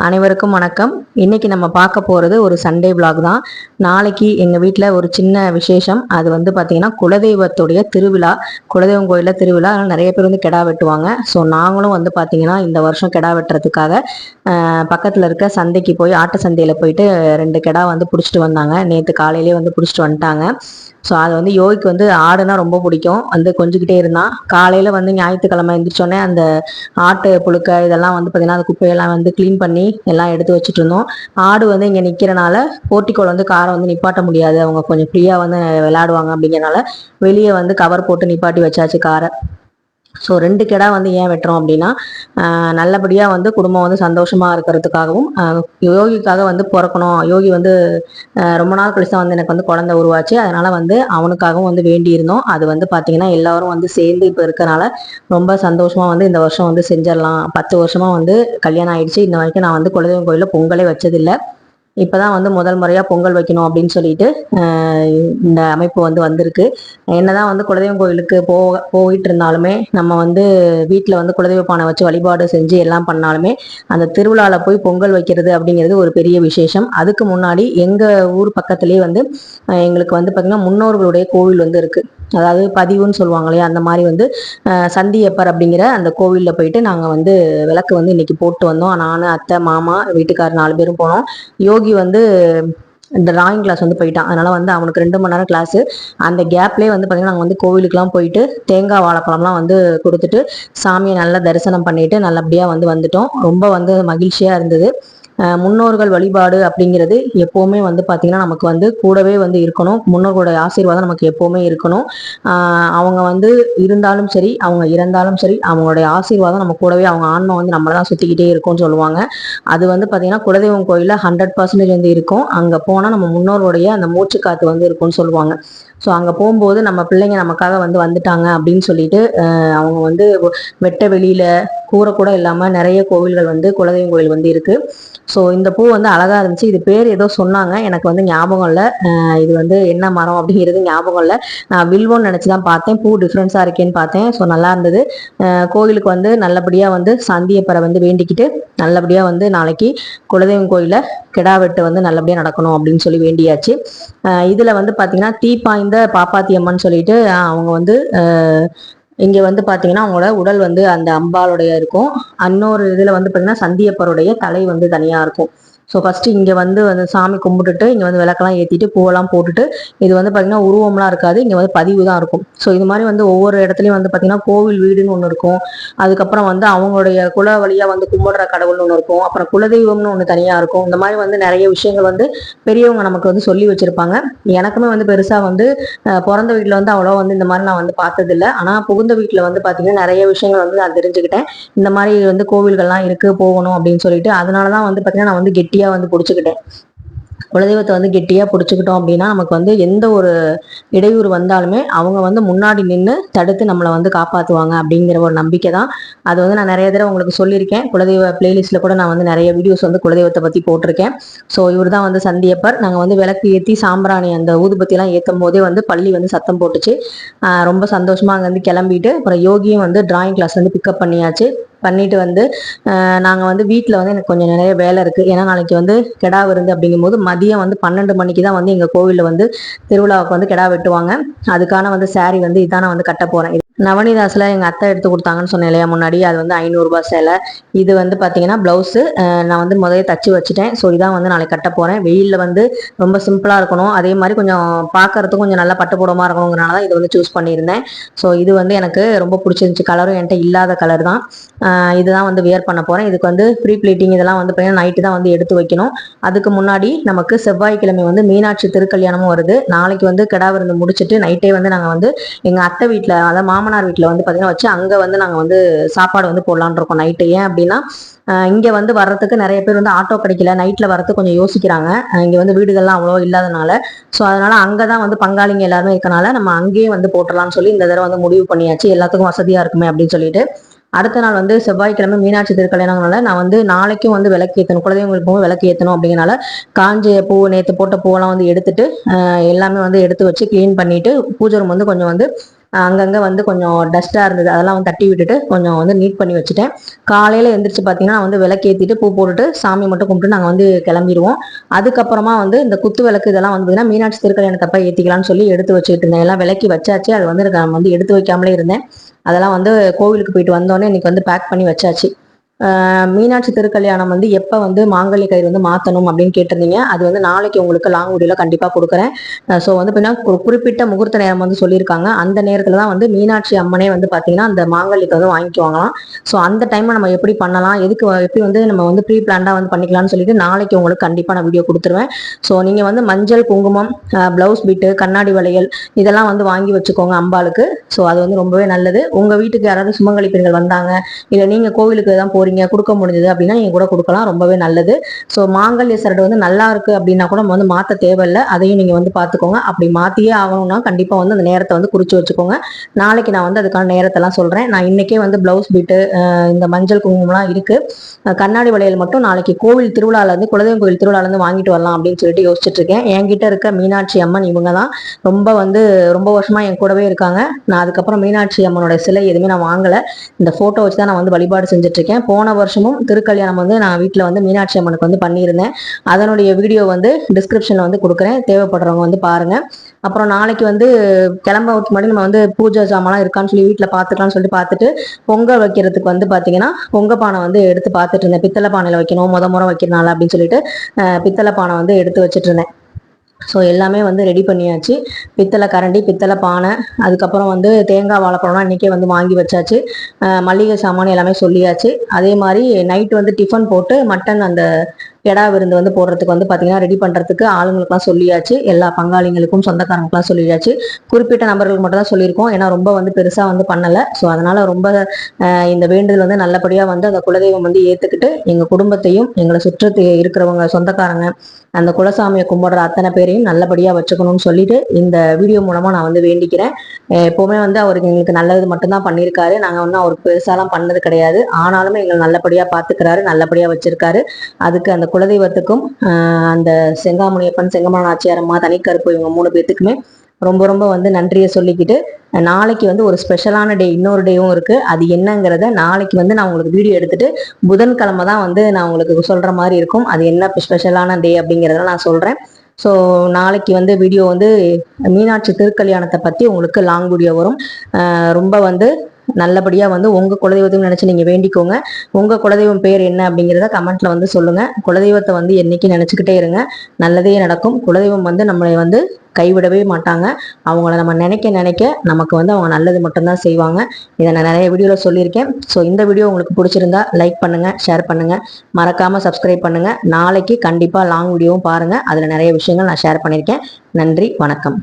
அனைவருக்கும் வணக்கம். இன்னைக்கு நம்ம பார்க்க போறது ஒரு சண்டே vlog தான். நாளைக்கு எங்க வீட்டில் ஒரு சின்ன விசேஷம். அது வந்து பார்த்தீங்கன்னா குலதெய்வத்துடைய திருவிழா. குலதெய்வம் கோயிலில் திருவிழா. அதனால நிறைய பேர் வந்து கிடா வெட்டுவாங்க. ஸோ நாங்களும் வந்து பார்த்தீங்கன்னா இந்த வருஷம் கிடா வெட்டுறதுக்காக பக்கத்தில் இருக்க சந்தைக்கு போய் ஆட்டு சந்தையில் போயிட்டு 2 கிடா வந்து பிடிச்சிட்டு வந்தாங்க. நேற்று காலையிலே வந்து பிடிச்சிட்டு வந்துட்டாங்க. ஸோ அது வந்து யோகிக்கு வந்து ஆடுனா ரொம்ப பிடிக்கும். வந்து கொஞ்சிக்கிட்டே இருந்தான். காலையில் வந்து ஞாயிற்றுக்கிழமை எழுந்திரிச்சோடனே அந்த ஆட்டு புழுக்க இதெல்லாம் வந்து பார்த்தீங்கன்னா அந்த குப்பையெல்லாம் வந்து க்ளீன் பண்ணி எல்லாம் எடுத்து வச்சுட்டு இருந்தோம். ஆடு வந்து இங்கே நிற்கிறனால போர்ட்டிக்கோல வந்து காரை வந்து நிப்பாட்ட முடியாது. அவங்க கொஞ்சம் ஃப்ரீயாக வந்து விளையாடுவாங்க அப்படிங்கிறனால வெளியே வந்து கவர் போட்டு நிப்பாட்டி வச்சாச்சு காரை. ஸோ 2 கிடா வந்து ஏன் வெட்டுறோம் அப்படின்னா நல்லபடியாக வந்து குடும்பம் வந்து சந்தோஷமாக இருக்கிறதுக்காகவும் யோகிக்காக வந்து பிறக்கணும். யோகி வந்து ரொம்ப நாள் கழிச்சு தான் வந்து எனக்கு வந்து குழந்தை உருவாச்சு. அதனால வந்து அவனுக்காகவும் வந்து வேண்டி இருந்தோம். அது வந்து பார்த்தீங்கன்னா எல்லாரும் வந்து சேர்ந்து இப்போ இருக்கனால ரொம்ப சந்தோஷமாக வந்து இந்த வருஷம் வந்து செஞ்சிடலாம். 10 வருஷமாக வந்து கல்யாணம் ஆயிடுச்சு. இன்ன வரைக்கும் நான் வந்து குலதெய்வம் கோயிலில் பொங்கலே வச்சதில்லை. இப்போதான் வந்து முதல் முறையாக பொங்கல் வைக்கணும் அப்படின்னு சொல்லிட்டு இந்த அமைப்பு வந்து வந்திருக்கு. என்னதான் வந்து குலதெய்வம் கோயிலுக்கு போயிட்டு இருந்தாலுமே நம்ம வந்து வீட்டில் வந்து குலதெய்வ பானை வச்சு வழிபாடு செஞ்சு எல்லாம் பண்ணாலுமே அந்த திருவிழாவில் போய் பொங்கல் வைக்கிறது அப்படிங்கிறது ஒரு பெரிய விசேஷம். அதுக்கு முன்னாடி எங்கள் ஊர் பக்கத்துலேயே வந்து எங்களுக்கு வந்து பார்த்திங்கன்னா முன்னோர்களுடைய கோவில் வந்து இருக்குது. அதாவது பதிவுன்னு சொல்லுவாங்க இல்லையா, அந்த மாதிரி வந்து சந்தியப்பர் அப்படிங்கிற அந்த கோவிலில் போயிட்டு நாங்கள் வந்து விளக்கு வந்து இன்னைக்கு போட்டு வந்தோம். நான், அத்தை, மாமா, வீட்டுக்கார் 4 பேரும் போனோம். யோகி வந்து இந்த டிராயிங் கிளாஸ் வந்து போயிட்டான். அதனால வந்து அவனுக்கு 2 மணி நேரம் கிளாஸு. அந்த கேப்லேயே வந்து பார்த்தீங்கன்னா நாங்கள் வந்து கோவிலுக்கெல்லாம் போயிட்டு தேங்காய் வாழைப்பழம்லாம் வந்து கொடுத்துட்டு சாமியை நல்லா தரிசனம் பண்ணிட்டு நல்லபடியாக வந்து வந்துட்டோம். ரொம்ப வந்து மகிழ்ச்சியாக இருந்தது. முன்னோர்கள் வழிபாடு அப்படிங்கிறது எப்போவுமே வந்து பார்த்திங்கன்னா நமக்கு வந்து கூடவே வந்து இருக்கணும். முன்னோர்களோட ஆசீர்வாதம் நமக்கு எப்போவுமே இருக்கணும். அவங்க வந்து இருந்தாலும் சரி, அவங்க இறந்தாலும் சரி, அவங்களுடைய ஆசீர்வாதம் நம்ம கூடவே, அவங்க ஆன்மா வந்து நம்மளை தான் சுற்றிக்கிட்டே இருக்கும்னு சொல்லுவாங்க. அது வந்து பார்த்திங்கன்னா குலதெய்வம் கோயிலில் 100% வந்து இருக்கும். அங்கே போனால் நம்ம முன்னோருடைய அந்த மூச்சு காற்று வந்து இருக்கும்னு சொல்லுவாங்க. ஸோ அங்கே போகும்போது நம்ம பிள்ளைங்க நமக்காக வந்து வந்துட்டாங்க அப்படின்னு சொல்லிட்டு அவங்க வந்து வெட்ட வெளியில் கூரை கூட இல்லாமல் நிறைய கோவில்கள் வந்து குலதெய்வம் கோயில் வந்து இருக்குது. ஸோ இந்த பூ வந்து அழகாக இருந்துச்சு. இது பேர் ஏதோ சொன்னாங்க, எனக்கு வந்து ஞாபகம் இல்லை. இது வந்து என்ன மரம் அப்படிங்கிறது ஞாபகம் இல்லை. நான் வில்வோன்னு நினச்சி தான் பார்த்தேன். பூ டிஃப்ரென்ஸாக இருக்கேன்னு பார்த்தேன். ஸோ நல்லா இருந்தது. கோயிலுக்கு வந்து நல்லபடியாக வந்து சாந்தியப்பரை வந்து வேண்டிக்கிட்டு நல்லபடியாக வந்து நாளைக்கு குலதெய்வம் கோயிலில் கிடா வெட்டு வந்து நல்லபடியாக நடக்கணும் அப்படின்னு சொல்லி வேண்டியாச்சு. இதில் வந்து பார்த்திங்கன்னா தீப்பாய்ந்த பாப்பாத்தி அம்மன் சொல்லிட்டு அவங்க வந்து இங்கே வந்து பார்த்தீங்கன்னா அவங்களோட உடல் வந்து அந்த அம்பாளுடைய இருக்கும். இன்னொரு இதில் வந்து பார்த்தீங்கன்னா சந்தியப்பருடைய தலை வந்து தனியாக இருக்கும். ஸோ ஃபஸ்ட்டு இங்கே வந்து சாமி கும்பிட்டுட்டு இங்கே வந்து விளக்கெல்லாம் ஏற்றிட்டு பூவெல்லாம் போட்டுட்டு இது வந்து பார்த்திங்கன்னா உருவம்லாம் இருக்காது. இங்கே வந்து பதிவு தான் இருக்கும். ஸோ இது மாதிரி வந்து ஒவ்வொரு இடத்துலையும் வந்து பார்த்திங்கன்னா கோவில் வீடுன்னு ஒன்று இருக்கும். அதுக்கப்புறம் வந்து அவங்களுடைய குல வழியாக வந்து கும்பிடுற கடவுள்னு ஒன்று இருக்கும். அப்புறம் குலதெய்வம்னு ஒன்று தனியாக இருக்கும். இந்த மாதிரி வந்து நிறைய விஷயங்கள் வந்து பெரியவங்க நமக்கு வந்து சொல்லி வச்சுருப்பாங்க. எனக்குமே வந்து பெருசாக வந்து பிறந்த வீட்டில் வந்து அவ்வளோ வந்து இந்த மாதிரி நான் வந்து பார்த்ததில்லை. ஆனால் புகுந்த வீட்டில் வந்து பார்த்திங்கன்னா நிறைய விஷயங்கள் வந்து நான் தெரிஞ்சுக்கிட்டேன். இந்த மாதிரி வந்து கோவில்கள்லாம் இருக்குது போகணும் அப்படின்னு சொல்லிட்டு. அதனால தான் வந்து பார்த்திங்கன்னா நான் வந்து கெட்டியாக வந்து பிடிச்சிக்கிட்டேன். குலதெய்வத்தை வந்து கெட்டியாக பிடிச்சிக்கிட்டோம் அப்படின்னா நமக்கு வந்து எந்த ஒரு இடையூறு வந்தாலுமே அவங்க வந்து முன்னாடி நின்று தடுத்து நம்மளை வந்து காப்பாற்றுவாங்க அப்படிங்கிற ஒரு நம்பிக்கை தான். அது வந்து நான் நிறைய தடவை உங்களுக்கு சொல்லியிருக்கேன். குலதெய்வ பிளேலிஸ்ட்டில் கூட நான் வந்து நிறைய வீடியோஸ் வந்து குலதெய்வத்தை பற்றி போட்டிருக்கேன். ஸோ இவர் தான் வந்து சந்தியப்பர். நாங்கள் வந்து விளக்கு ஏற்றி சாம்பிராணி அந்த ஊதுபத்திலாம் ஏற்றும் போதே வந்து பள்ளி வந்து சத்தம் போட்டுச்சு. ரொம்ப சந்தோஷமாக அங்கேருந்து கிளம்பிட்டு அப்புறம் யோகியும் வந்து டிராயிங் கிளாஸ் வந்து பிக்கப் பண்ணிட்டு வந்து நாங்கள் வந்து வீட்டில் வந்து எனக்கு கொஞ்சம் நிறைய வேலை இருக்குது. ஏன்னா நாளைக்கு வந்து கிடா விருந்து அப்படிங்கும்போது மதியம் வந்து 12 மணிக்கு தான் வந்து எங்கள் கோவிலில் வந்து திருவிழாவுக்கு வந்து கிடா வெட்டுவாங்க. அதுக்கான வந்து சாரி வந்து இதான் நான் வந்து கட்ட போகிறேன். நவனிதாஸில் எங்கள் அத்தை எடுத்து கொடுத்தாங்கன்னு சொன்னேன் இல்லையா முன்னாடி, அது வந்து 500 ரூபாய் சேலை. இது வந்து பார்த்தீங்கன்னா ப்ளவுஸு நான் வந்து முதல்ல தச்சு வச்சுட்டேன். ஸோ இதான் வந்து நாளைக்கு கட்ட போகிறேன். வெயிலில் வந்து ரொம்ப சிம்பிளாக இருக்கணும், அதே மாதிரி கொஞ்சம் பார்க்கறதுக்கும் கொஞ்சம் நல்லா பட்டு போடமாக இருக்கணுங்கிறனால தான் இதை வந்து சூஸ் பண்ணியிருந்தேன். ஸோ இது வந்து எனக்கு ரொம்ப பிடிச்சிருந்துச்சு. கலரும் என்கிட்ட இல்லாத கலர் தான். இதுதான் வந்து வியர் பண்ண போகிறேன். இதுக்கு வந்து ப்ரீ ப்ளீட்டிங் இதெல்லாம் வந்து பார்த்தீங்கன்னா நைட்டு தான் வந்து எடுத்து வைக்கணும். அதுக்கு முன்னாடி நமக்கு செவ்வாய்க்கிழமை வந்து மீனாட்சி திருக்கல்யாணமும் வருது. நாளைக்கு வந்து கிடா விருந்து முடிச்சுட்டு நைட்டே வந்து நாங்கள் வந்து எங்கள் அத்தை வீட்டில், அதாவது மாமனார் வீட்டில் வந்து பார்த்தீங்கன்னா வச்சு அங்கே வந்து நாங்கள் வந்து சாப்பாடு வந்து போடலான்னு இருக்கோம் நைட்டு. ஏன் அப்படின்னா இங்கே வந்து வர்றதுக்கு நிறைய பேர் வந்து ஆட்டோ கிடைக்கல, நைட்டில் வரதுக்கு கொஞ்சம் யோசிக்கிறாங்க. இங்கே வந்து வீடுகள்லாம் அவ்வளோ இல்லாதனால. ஸோ அதனால் அங்கே தான் வந்து பங்காளிங்க எல்லாருமே இருக்கனால நம்ம அங்கேயே வந்து போட்டுடலாம்னு சொல்லி இந்த தடவை வந்து முடிவு பண்ணியாச்சு. எல்லாத்துக்கும் வசதியாக இருக்குமே அப்படின்னு சொல்லிட்டு. அடுத்த நாள் வந்து செவ்வாய்க்கிழமை மீனாட்சி திருக்கல்யாணங்களால நான் வந்து நாளைக்கும் வந்து விளக்கு ஏற்றணும், குலதெய்வங்களுக்கு போகும் விளக்கு ஏற்றணும். அப்படிங்கிறனால காஞ்ச பூ, நேற்று போட்ட பூவெல்லாம் வந்து எடுத்துட்டு எல்லாமே வந்து எடுத்து வச்சு க்ளீன் பண்ணிட்டு பூஜை ரூம் வந்து கொஞ்சம் வந்து அங்கங்கே வந்து கொஞ்சம் டஸ்ட்டாக இருந்தது, அதெல்லாம் வந்து தட்டி விட்டுட்டு கொஞ்சம் வந்து நீட் பண்ணி வச்சுட்டேன். காலையில் எந்திரிச்சு பார்த்தீங்கன்னா வந்து விளக்கேற்றிட்டு பூ போட்டுட்டு சாமி மட்டும் கும்பிட்டு நாங்கள் வந்து கிளம்பிடுவோம். அதுக்கப்புறமா வந்து இந்த குத்து விளக்கு இதெல்லாம் வந்து மீனாட்சி திருக்கல்யாணத்தப்ப ஏற்றிக்கலாம்னு சொல்லி எடுத்து வச்சுட்டு இருந்தேன். எல்லாம் விளக்கி வச்சாச்சு. அது வந்து நான் வந்து எடுத்து வைக்காமலே இருந்தேன். அதெல்லாம் வந்து கோவிலுக்கு போயிட்டு வந்தோடனே இன்னைக்கு வந்து பேக் பண்ணி வச்சாச்சு. மீனாட்சி திருக்கல்யாணம் வந்து எப்போ வந்து மாங்கல்ய கயிறு வந்து மாற்றணும் அப்படின்னு கேட்டிருந்தீங்க. அது வந்து நாளைக்கு உங்களுக்கு லாங் வீடியோவில் கண்டிப்பாக கொடுக்குறேன். ஸோ வந்து பார்த்தீங்கன்னா ஒரு குறிப்பிட்ட முகூர்த்த நேரம் வந்து சொல்லியிருக்காங்க. அந்த நேரத்தில் தான் வந்து மீனாட்சி அம்மனே வந்து பார்த்தீங்கன்னா அந்த மாங்கல்யத்தை வந்து வாங்கிக்குவாங்களாம். ஸோ அந்த டைமை நம்ம எப்படி பண்ணலாம், எப்படி வந்து நம்ம வந்து ப்ரீ பிளான்டாக வந்து பண்ணிக்கலாம்னு சொல்லிட்டு நாளைக்கு உங்களுக்கு கண்டிப்பாக நான் வீடியோ கொடுத்துருவேன். ஸோ நீங்கள் வந்து மஞ்சள் குங்குமம், ப்ளவுஸ் பீட்டு, கண்ணாடி வளையல் இதெல்லாம் வந்து வாங்கி வச்சுக்கோங்க அம்பாளுக்கு. ஸோ அது வந்து ரொம்பவே நல்லது. உங்கள் வீட்டுக்கு யாராவது சுமங்கலி பெண்கள் வந்தாங்க, இல்லை நீங்கள் கோவிலுக்கு தான் போறீங்க, கொடுக்க முடிஞ்சது அப்படின்னா நீங்க கூட கொடுக்கலாம், ரொம்பவே நல்லது. ஸோ மாங்கல்ய சரடு வந்து நல்லா இருக்கு அப்படின்னா கூட நம்ம வந்து மாற்ற தேவையில்லை, அதையும் நீங்க வந்து பார்த்துக்கோங்க. அப்படி மாத்தியே ஆகணும்னா கண்டிப்பா வந்து அந்த நேரத்தை வந்து குறிச்சு வச்சுக்கோங்க. நாளைக்கு நான் வந்து அதுக்கான நேரத்தெல்லாம் சொல்றேன். நான் இன்னைக்கே வந்து பிளவுஸ் பீட்டு, இந்த மஞ்சள் குங்குமம்லாம் இருக்கு. கண்ணாடி வளையல் மட்டும் நாளைக்கு கோவில் திருவிழால இருந்து, குலதெய்வம் கோவில் திருவிழால இருந்து வாங்கிட்டு வரலாம் அப்படின்னு சொல்லிட்டு யோசிச்சுட்டு இருக்கேன். என்கிட்ட இருக்க மீனாட்சி அம்மன் இவங்க தான். ரொம்ப வருஷமா என் கூடவே இருக்காங்க. நான் அதுக்கப்புறம் மீனாட்சி அம்மனோட சிலை எதுவுமே நான் வாங்கல. இந்த போட்டோ வச்சு தான் நான் வந்து வழிபாடு செஞ்சுட்டு இருக்கேன். போன வருஷமும் திருக்கல்யாணம் வந்து நான் வீட்டில் வந்து மீனாட்சி அம்மனுக்கு வந்து பண்ணியிருந்தேன். அதனுடைய வீடியோ வந்து டிஸ்கிரிப்ஷன்ல வந்து கொடுக்குறேன், தேவைப்படுறவங்க வந்து பாருங்க. அப்புறம் நாளைக்கு வந்து கிளம்புறதுக்கு முன்னாடி நம்ம வந்து பூஜை சாமான்லாம் இருக்கான்னு சொல்லி வீட்டில் பார்த்துக்கலாம்னு சொல்லிட்டு பார்த்துட்டு பொங்கல் வைக்கிறதுக்கு வந்து பார்த்தீங்கன்னா பொங்க பானை வந்து எடுத்து பார்த்துட்டு இருந்தேன். பித்தளை பானையில் வைக்கணும், முறை வைக்கிறனால அப்படின்னு சொல்லிட்டு பித்தளை பானை வந்து எடுத்து வச்சுட்டு இருந்தேன். ஸோ எல்லாமே வந்து ரெடி பண்ணியாச்சு. பித்தளை கரண்டி, பித்தளை பானை, அதுக்கப்புறம் வந்து தேங்காய் வாழைப்பழம்லாம் இன்றைக்கே வந்து வாங்கி வச்சாச்சு. மளிகை சாமான் எல்லாமே சொல்லியாச்சு. அதே மாதிரி நைட்டு வந்து டிஃபன் போட்டு மட்டன் அந்த கெடா விருந்து வந்து போடுறதுக்கு வந்து பார்த்தீங்கன்னா ரெடி பண்ணுறதுக்கு ஆளுங்களுக்குலாம் சொல்லியாச்சு. எல்லா பங்காளிங்களுக்கும் சொந்தக்காரங்களுக்குலாம் சொல்லியாச்சு. குறிப்பிட்ட நபர்களுக்கு மட்டும் தான் சொல்லியிருக்கோம், ஏன்னா ரொம்ப வந்து பெருசாக வந்து பண்ணலை. ஸோ அதனால் ரொம்ப இந்த வேண்டுதல் வந்து நல்லபடியாக வந்து அந்த குலதெய்வம் வந்து ஏற்றுக்கிட்டு எங்கள் குடும்பத்தையும் எங்களை சுற்றத்து இருக்கிறவங்க சொந்தக்காரங்க அந்த குலசாமியை கும்பிடுற அத்தனை பேரையும் நல்லபடியாக வச்சுக்கணும்னு சொல்லிட்டு இந்த வீடியோ மூலமாக நான் வந்து வேண்டிக்கிறேன். எப்போவுமே வந்து அவருக்கு எங்களுக்கு நல்லது மட்டும்தான் பண்ணியிருக்காரு. நாங்கள் வந்து அவருக்கு பெருசாலாம் பண்ணது கிடையாது. ஆனாலுமே எங்களை நல்லபடியாக பார்த்துக்கிறாரு, நல்லபடியாக வச்சிருக்காரு. அதுக்கு அந்த குலதெய்வத்துக்கும் அந்த செங்காமுனியப்பன், செங்கமல நாச்சியார் அம்மா, தனிக்கருப்பு இவங்க 3 பேத்துக்குமே ரொம்ப ரொம்ப வந்து நன்றியை சொல்லிக்கிட்டு நாளைக்கு வந்து ஒரு ஸ்பெஷலான டே, இன்னொரு டேவும் இருக்கு. அது என்னங்கிறத நாளைக்கு வந்து நான் உங்களுக்கு வீடியோ எடுத்துட்டு புதன்கிழமை தான் வந்து நான் உங்களுக்கு சொல்ற மாதிரி இருக்கும். அது என்ன ஸ்பெஷலான டே அப்படிங்கிறத நான் சொல்றேன். ஸோ நாளைக்கு வந்து வீடியோ வந்து மீனாட்சி திருக்கல்யாணத்தை பற்றி உங்களுக்கு லாங் வீடியோ வரும். ரொம்ப வந்து நல்லபடியாக வந்து உங்கள் குலதெய்வத்தையும் நினச்சி நீங்கள் வேண்டிக்கோங்க. உங்கள் குலதெய்வம் பேர் என்ன அப்படிங்கிறத கமெண்ட்டில் வந்து சொல்லுங்கள். குலதெய்வத்தை வந்து என்றைக்கு நினச்சிக்கிட்டே இருங்க, நல்லதே நடக்கும். குலதெய்வம் வந்து நம்மளை வந்து கைவிடவே மாட்டாங்க. அவங்கள நம்ம நினைக்க நினைக்க நமக்கு வந்து அவங்க நல்லது மட்டும்தான் செய்வாங்க. இதை நான் நிறைய வீடியோவில் சொல்லியிருக்கேன். ஸோ இந்த வீடியோ உங்களுக்கு பிடிச்சிருந்தா லைக் பண்ணுங்கள், ஷேர் பண்ணுங்கள், மறக்காமல் சப்ஸ்கிரைப் பண்ணுங்கள். நாளைக்கு கண்டிப்பாக லாங் வீடியோவும் பாருங்கள், அதில் நிறைய விஷயங்கள் நான் ஷேர் பண்ணியிருக்கேன். நன்றி, வணக்கம்.